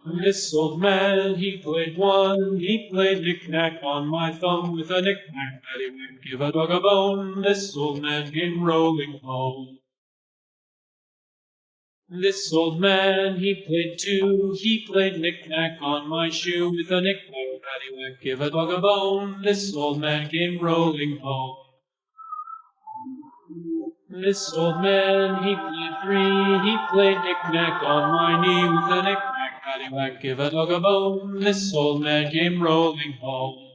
This old man, he played one, he played knick-knack on my thumb with a knick-knack, paddywhack, give a dog a bone. This old man came rolling home. This old man, he played two, he played knick-knack on my shoe with a knick-knack, paddywhack, give a dog a bone. This old man came rolling home. This old man, he played three, he played knick-knack on my knee with a knick-knack, paddywhack, give a dog a bone. This old man came rolling home.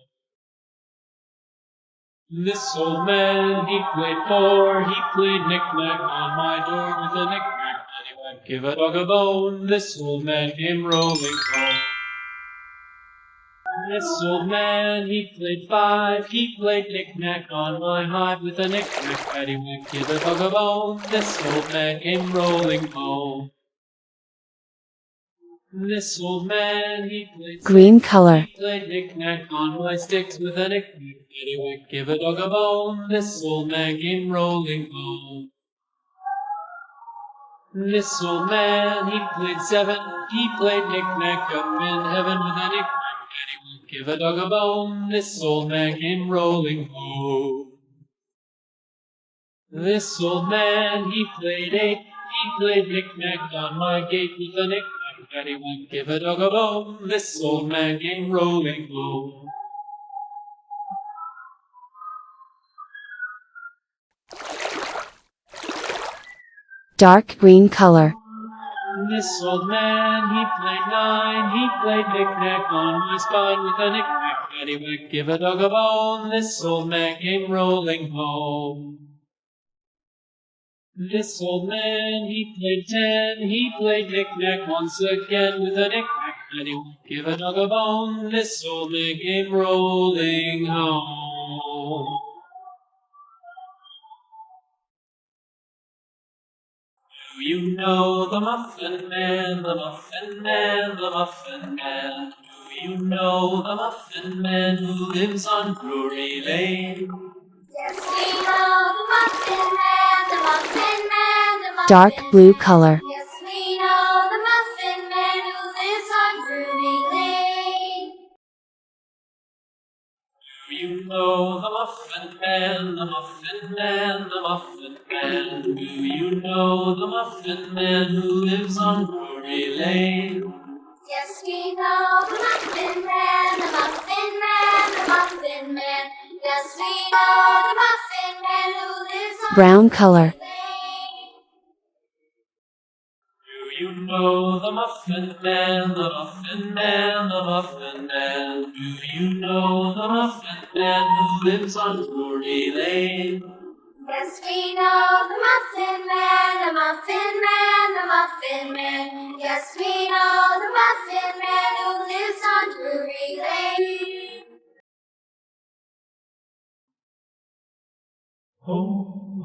This old man, he played four, he played knick-knack on my door with a knick-knack, paddywhack, give a dog a bone. This old man came rolling home. This old man, he played five, he played knick-knack on my hive with a knick-knack, paddywhack, give a dog a bone. This old man came rolling home. This old man, he played green color, he played knick-knack on my sticks with a knick-knack, paddywhack, give a dog a bone. This old man came rolling home. This old man, he played seven, he played knick-knack up in heaven with a knick-knack, paddywhack, give a dog a bone. This old man came rolling home. This old man, he played eight, he played knick-knack on my gate with a knick-knack, paddywhack, give a dog a bone. This old man came rolling home. dark green color, This old man, he played nine, he played knick-knack on my spine with a knick-knack, paddywhack, give a dog a bone. This old man came rolling home. This old man, he played ten, he played knick-knack once again with a knick-knack, paddywhack, give a dog a bone. This old man came rolling home. Do you know the Muffin Man, the Muffin Man, the Muffin Man? Do you know the Muffin Man who lives on Drury Lane? Yes, we know the Muffin Man, the Muffin Man, the Muffin dark blue color, Yes, we know the Muffin Man who lives on Drury Lane. Do you know the Muffin Man, the Muffin Man, the Muffin Man? Do you know the Muffin Man who lives on Drury Lane? Yes, we know the Muffin Man, the Muffin Man, the Muffin Man. Yes, we know the Muffin Man who lives on brown color, Drury Lane. Do you know the Muffin Man, the Muffin Man, the Muffin Man? Do you know the Muffin Man who lives on Drury Lane? Yes, we know the Muffin Man, the Muffin Man, the Muffin Man. Yes, we know the Muffin Man who lives on Drury Lane. Ho,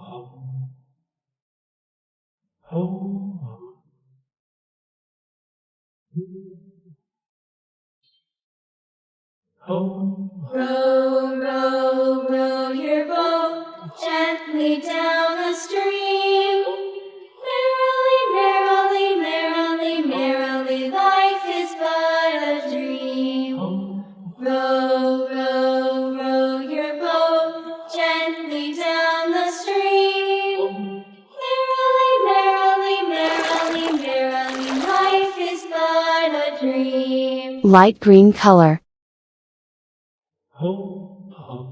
hum, ho, hum. Ho, Row, row, row your boat gently down the stream. Merrily, merrily, merrily, merrily, life is but a dream. Row, row, row your boat gently down the stream. Merrily, merrily, merrily, merrily, life is but a dream. light green color, ho, hum,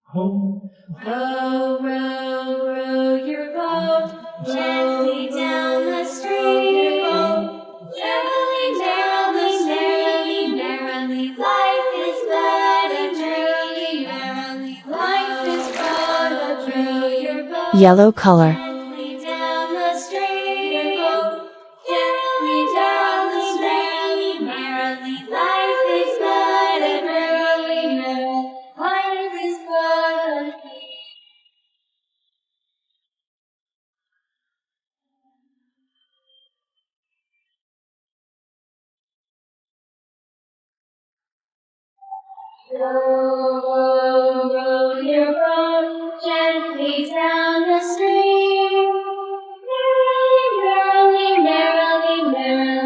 ho. Row, row, row your boat gently down the stream. Merrily, merrily, merrily, merrily, life is but a dream. Merrily, life is but a dream. Your boat yellow color, gently down the stream. Merrily, merrily, merrily, merrily, life is but a dream. Life is but a dream. Row, row your boat gently down the stream. Merrily, merrily, merrily, merrily,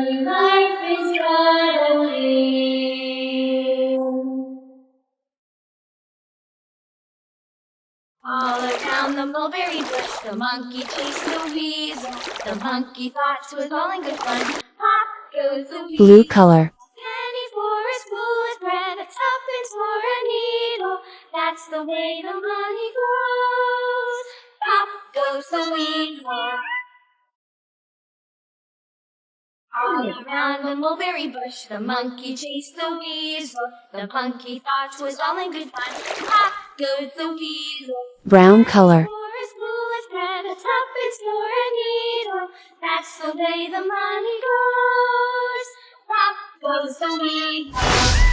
The monkey chased the weasel. The monkey thought 'twas all in good fun. Pop goes the weasel. Blue color. Penny for a spool of thread, a tuppence for a needle. That's the way the money goes. Pop goes the weasel. All around the mulberry bush, the monkey chased the weasel. The monkey thought 'twas all in good fun. Pop goes the weasel. Brown color. For a spool of thread, a tuppence for a needle. That's the way the money goes. Pop goes the weasel.